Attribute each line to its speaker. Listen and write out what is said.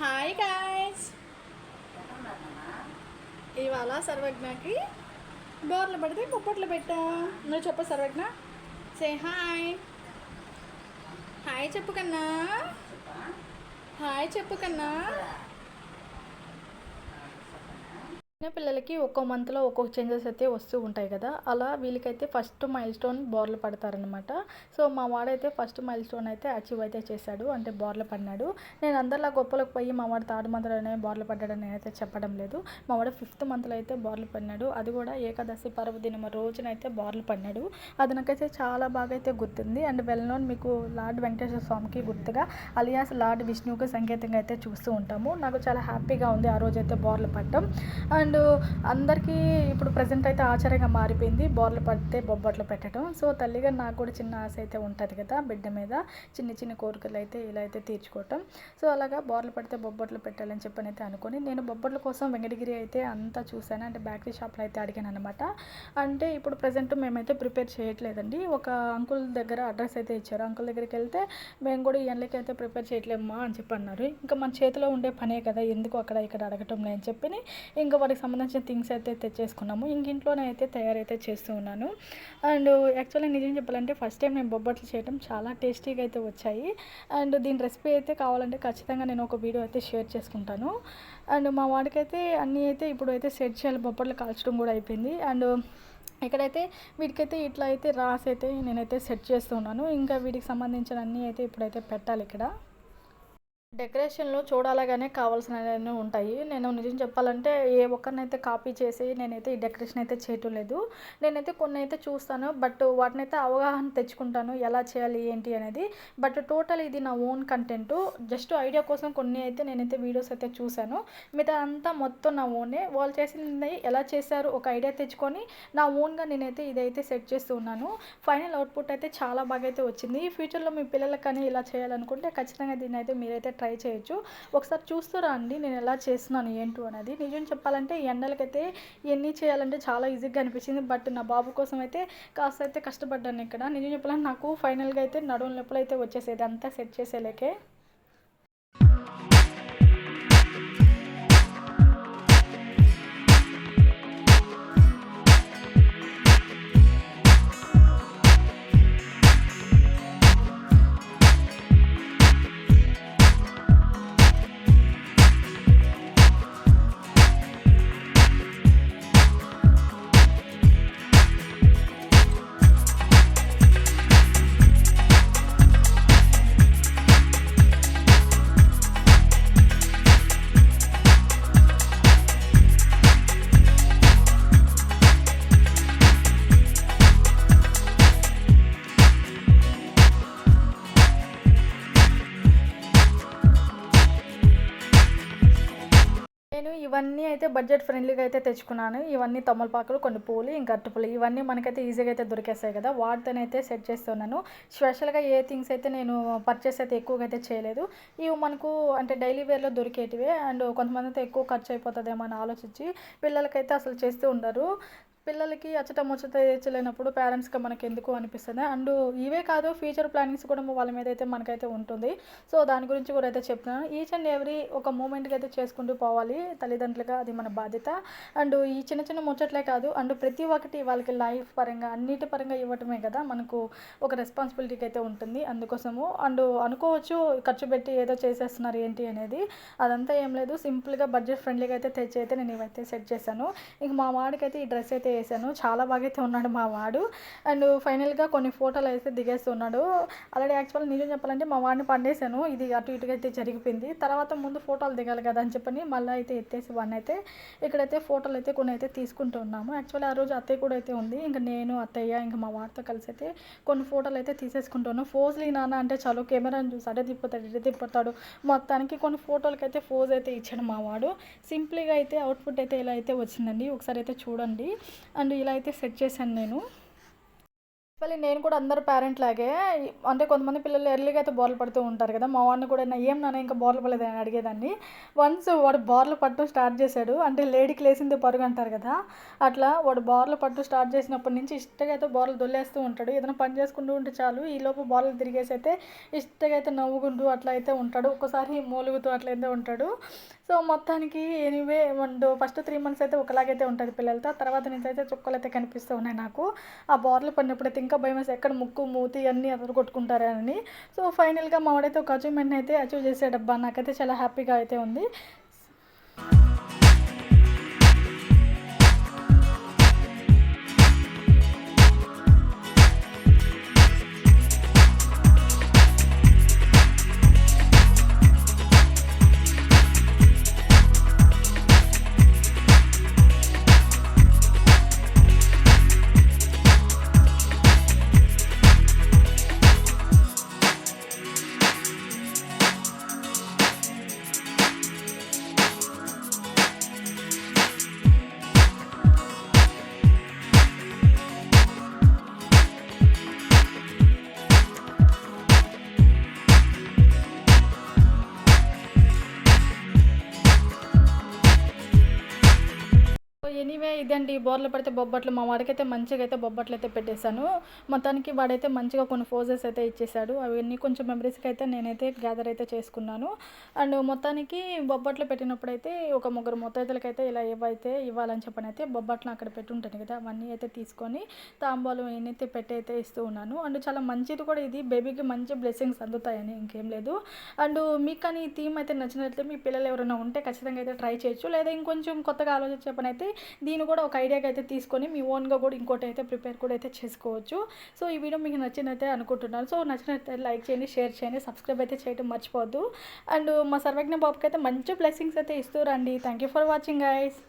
Speaker 1: Hi guys. ఇవాళ సర్వజ్ఞకి బోర్లు పడితే కుప్పట్లు పెట్టా. నువ్వు చెప్పు సర్వజ్ఞ. Say hi. హాయ్ చెప్పు కన్నా. హాయ్ చెప్పు కన్నా. చిన్న పిల్లలకి ఒక్కో మంత్లో ఒక్కొక్క చేంజెస్ అయితే వస్తూ ఉంటాయి కదా, అలా వీళ్ళకైతే ఫస్ట్ మైల్ స్టోన్ బోర్లు పడతారనమాట. సో మా వాడైతే ఫస్ట్ మైల్ స్టోన్ అయితే అచీవ్ అయితే చేశాడు, అంటే బోర్లు పడినాడు. నేను అందరిలా గొప్పలకు పోయి మా వాడు థర్డ్ మంత్లోనే బోర్లు పడ్డాడని నేనైతే చెప్పడం లేదు. మా వాడు 5th మంత్లో అయితే బోర్లు పడినాడు, అది కూడా ఏకాదశి పర్వదినం రోజునైతే బోర్లు పడినాడు. అది నాకైతే చాలా బాగా అయితే గుర్తుంది. అండ్ వెల్ నోన్ మీకు లార్డ్ వెంకటేశ్వర స్వామికి గుర్తుగా అలియాస్ లార్డ్ విష్ణువుకి సంకేతంగా అయితే చూస్తూ ఉంటాము. నాకు చాలా హ్యాపీగా ఉంది ఆ రోజైతే బోర్లు పడటం. అండ్ అందరికీ ఇప్పుడు ప్రజెంట్ అయితే ఆచారంగా మారిపోయింది బోర్లు పడితే బొబ్బట్లు పెట్టడం. సో తల్లిగా నాకు కూడా చిన్న ఆశ అయితే ఉంటుంది కదా, బిడ్డ మీద చిన్న చిన్న కోరికలు అయితే ఇలా అయితే తీర్చుకోవటం. సో అలాగా బోర్లు పడితే బొబ్బట్లు పెట్టాలని చెప్పని అయితే అనుకొని నేను బొబ్బట్ల కోసం వెంకటగిరి అయితే అంతా చూశాను. అంటే బేకరీ షాప్లో అయితే అడిగాను అనమాట. అంటే ఇప్పుడు ప్రజెంట్ మేమైతే ప్రిపేర్ చేయట్లేదండి. ఒక అంకుల్ దగ్గర అడ్రస్ అయితే ఇచ్చారు. అంకుల్ దగ్గరికి వెళ్తే మేము కూడా ఈ ఎండ్లకి అయితే ప్రిపేర్ చేయట్లేమ్మా అని చెప్పి అన్నారు. ఇంకా మన చేతిలో ఉండే పనే కదా, ఎందుకు అక్కడ ఇక్కడ అడగటం లేని చెప్పి ఇంకా వాటికి సంబంధించిన థింగ్స్ అయితే తెచ్చేసుకున్నాము. ఇంట్లో అయితే తయారైతే చేస్తూ ఉన్నాను. అండ్ యాక్చువల్లీ నిజం చెప్పాలంటే ఫస్ట్ టైం నేను బొబ్బట్లు చేయడం చాలా టేస్టీగా అయితే వచ్చాయి. అండ్ దీని రెసిపీ అయితే కావాలంటే ఖచ్చితంగా నేను ఒక వీడియో అయితే షేర్ చేసుకుంటాను. అండ్ మా వాడికైతే అన్నీ అయితే ఇప్పుడు అయితే సెట్ చేయాలి, బొబ్బట్లు కాల్చడం కూడా అయిపోయింది. అండ్ ఇక్కడైతే వీటికైతే ఇట్లా అయితే రాసి అయితే నేనైతే సెట్ చేస్తున్నాను. ఇంకా వీటికి సంబంధించిన అన్నీ అయితే ఇప్పుడైతే పెట్టాలి. ఇక్కడ డెకరేషన్లో చూడాలగానే కావాల్సినవన్నీ ఉంటాయి. నేను నిజం చెప్పాలంటే ఏ ఒక్కరినైతే కాపీ చేసి నేనైతే ఈ డెకరేషన్ అయితే చేయటం లేదు. నేనైతే కొన్ని అయితే చూస్తాను, బట్ వాటిని అయితే అవగాహన తెచ్చుకుంటాను ఎలా చేయాలి ఏంటి అనేది. బట్ టోటల్ ఇది నా ఓన్ కంటెంట్, జస్ట్ ఐడియా కోసం కొన్ని అయితే నేనైతే వీడియోస్ అయితే చూశాను. మిగతా అంతా మొత్తం నా ఓనే. వాళ్ళు చేసింది ఎలా చేశారు ఒక ఐడియా తెచ్చుకొని నా ఓన్గా నేనైతే ఇదైతే సెట్ చేస్తూ ఉన్నాను. ఫైనల్ అవుట్పుట్ అయితే చాలా బాగా అయితే వచ్చింది. ఫ్యూచర్లో మీ పిల్లలకు కానీ ఇలా చేయాలనుకుంటే ఖచ్చితంగా దీన్ని అయితే మీరైతే ట్రై చేయొచ్చు. ఒకసారి చూస్తారా అండి నేను ఎలా చేస్తున్నాను ఏంటో అనేది. నిజం చెప్పాలంటే ఈ ఎండలకైతే ఇవన్నీ చేయాలంటే చాలా ఈజీగా అనిపించింది. బట్ నా బాబు కోసం అయితే కాస్త అయితే కష్టపడ్డాను ఇక్కడ. నిజం చెప్పాలంటే నాకు ఫైనల్గా అయితే నడుము నొప్పులు అయితే వచ్చేసేది అంతా సెట్ చేసేలేకే. నేను ఇవన్నీ అయితే బడ్జెట్ ఫ్రెండ్లీగా అయితే తెచ్చుకున్నాను. ఇవన్నీ తమలపాకులు, కొన్ని పూలు, ఇంకా అరటిపూలు, ఇవన్నీ మనకైతే ఈజీగా అయితే దొరికేస్తాయి కదా, వాటితోనైతే సెట్ చేస్తున్నాను. స్పెషల్గా ఏ థింగ్స్ అయితే నేను పర్చేస్ అయితే ఎక్కువగా అయితే చేయలేదు. ఇవి మనకు అంటే డైలీ వేర్లో దొరికేటివే. అండ్ కొంతమంది అయితే ఎక్కువ ఖర్చు అయిపోతుందేమో అని ఆలోచించి పిల్లలకైతే అసలు చేస్తూ ఉండరు. పిల్లలకి అచ్చట ముచ్చట తెచ్చలేనప్పుడు పేరెంట్స్గా మనకి ఎందుకు అనిపిస్తుంది. అండ్ ఇవే కాదు, ఫ్యూచర్ ప్లానింగ్స్ కూడా వాళ్ళ మీద అయితే మనకైతే ఉంటుంది. సో దాని గురించి కూడా అయితే చెప్తున్నాను. ఈచ్ అండ్ ఎవ్రీ ఒక మూమెంట్కి అయితే చేసుకుంటూ పోవాలి తల్లిదండ్రులుగా, అది మన బాధ్యత. అండ్ ఈ చిన్న చిన్న ముచ్చట్లే కాదు, అండ్ ప్రతి ఒక్కటి వాళ్ళకి లైఫ్ పరంగా అన్నిటి పరంగా ఇవ్వటమే కదా మనకు ఒక రెస్పాన్సిబిలిటీకి అయితే ఉంటుంది. అందుకోసము అండ్ అనుకోవచ్చు ఖర్చు పెట్టి ఏదో చేసేస్తున్నారు ఏంటి అనేది, అదంతా ఏం లేదు. సింపుల్గా బడ్జెట్ ఫ్రెండ్లీగా అయితే తెచ్చి అయితే నేను ఇవైతే సెట్ చేశాను. ఇంక మా వాడికైతే ఈ డ్రెస్ అయితే వేసాను, చాలా బాగా అయితే ఉన్నాడు మా వాడు. అండ్ ఫైనల్గా కొన్ని ఫోటోలు అయితే దిగేస్తున్నాడు. ఆల్రెడీ యాక్చువల్ నిజం చెప్పాలంటే మా వాడిని పండేశాను, ఇది అటు ఇటుగా అయితే జరిగిపోయింది. తర్వాత ముందు ఫోటోలు దిగాలి కదా అని చెప్పని మళ్ళీ అయితే ఎత్తేసి వాడిని అయితే ఇక్కడైతే ఫోటోలు అయితే కొన్ని అయితే తీసుకుంటూ ఉన్నాము. యాక్చువల్లీ ఆ రోజు అత్తయ్య కూడా అయితే ఉంది. ఇంకా నేను అత్తయ్య ఇంకా మా వాడితో కలిసి అయితే కొన్ని ఫోటోలు అయితే తీసేసుకుంటాను. ఫోజులు నాన్న అంటే చాలు, కెమెరాని చూసి అటే తిప్పుతాడు ఇటే తిప్పుతాడు. మొత్తానికి కొన్ని ఫోటోలకి అయితే ఫోజ్ అయితే ఇచ్చాడు మా వాడు. సింపుల్గా అయితే అవుట్పుట్ అయితే ఇలా అయితే వచ్చిందండి, ఒకసారి అయితే చూడండి. అండ్ ఇలా అయితే సెట్ చేశాను నేను. మళ్ళీ నేను కూడా అందరు పేరెంట్ లాగే అంటే కొంతమంది పిల్లలు ఎర్లీగా అయితే బోర్లు పడుతూ ఉంటారు కదా! మా వాడిని కూడా ఏం నాన్న ఇంకా బోర్లు పడలేదని అడిగేదాన్ని. వన్స్ వాడు బోర్లు పడటం స్టార్ట్ చేశాడు. అంటే లేడికి లేసిందే పరుగు అంటారు కదా! అట్లా వాడు బోర్లు పడటం స్టార్ట్ చేసినప్పటి నుంచి ఇష్టంగా అయితే బోర్లు దొర్లేస్తూ ఉంటాడు. ఏదైనా పని చేసుకుంటూ ఉంటే చాలు ఈలోపు బోర్లు తిరిగేసి అయితే ఇష్టంగా అయితే నవ్వుకుంటూ అట్లా అయితే ఉంటాడు. ఒక్కోసారి మూలుగుతూ అట్లయితే ఉంటాడు. సో, మొత్తానికి ఎనీవే ఫస్ట్ 3 మంత్స్ అయితే ఒకలాగైతే ఉంటది పిల్లలతో. తర్వాత నుంచి అయితే చుక్కలైతే కనిపిస్తూ ఉన్నాయి నాకు. ఆ బోర్లు పడినప్పుడైతే ఇంకా భయమేసి ఎక్కడ ముక్కు, మూతి అన్నీ అదరగొట్టుకుంటారా అని. సో, ఫైనల్‌గా మా వాడైతే ఒక అచీవ్‌మెంట్‌ని అయితే అచీవ్ చేసాడబ్బా! నాకైతే చాలా హ్యాపీగా అయితే ఉంది. ఎనీవే ఇదండి బోర్లు పడితే బొబ్బట్లు మా వాడికైతే మంచిగా అయితే బొబ్బట్లు అయితే పెట్టేశాను. మొత్తానికి వాడైతే మంచిగా కొన్ని ఫోజెస్ అయితే ఇచ్చేసాడు. అవన్నీ కొంచెం మెమరీస్‌కి అయితే నేనైతే గ్యాదర్ అయితే చేసుకున్నాను. అండ్ మొత్తానికి బొబ్బట్లు పెట్టినప్పుడైతే ఒక ముగ్గురు ముత్తైదులకైతే ఇలా ఏవైతే ఇవ్వాలని చెప్పనైతే బొబ్బట్లు అక్కడ పెట్టుంటాను కదా! అవన్నీ అయితే తీసుకొని తాంబూలం ఇయన్నైతే పెట్టి అయితే ఇస్తూ ఉన్నాను. అండ్ చాలా మంచిది కూడా ఇది బేబీకి మంచి బ్లెస్సింగ్స్ అందుతాయని ఇంకేం లేదు. అండ్ మీకు కానీ ఈ థీమ్ అయితే నచ్చినట్లయితే మీ పిల్లలు ఎవరైనా ఉంటే ఖచ్చితంగా అయితే ట్రై చేయొచ్చు. లేదా ఇంకొంచెం కొత్తగా ఆలోచించే పనైతే దీన్ని కూడా ఒక ఐడియాగా అయితే తీసుకొని మీ ఓన్గా కూడా ఇంకోటి అయితే ప్రిపేర్ కూడా అయితే చేసుకోవచ్చు. సో ఈ వీడియో మీకు నచ్చినైతే అనుకుంటున్నాను. సో నచ్చినట్లయితే లైక్ చేయండి, షేర్ చేయండి, సబ్స్క్రైబ్ అయితే చేయడం మర్చిపోవద్దు. అండ్ మా సర్వజ్ఞ బాబుకి అయితే మంచి బ్లెస్సింగ్స్ అయితే ఇస్తూ రండి. Thank you for watching guys.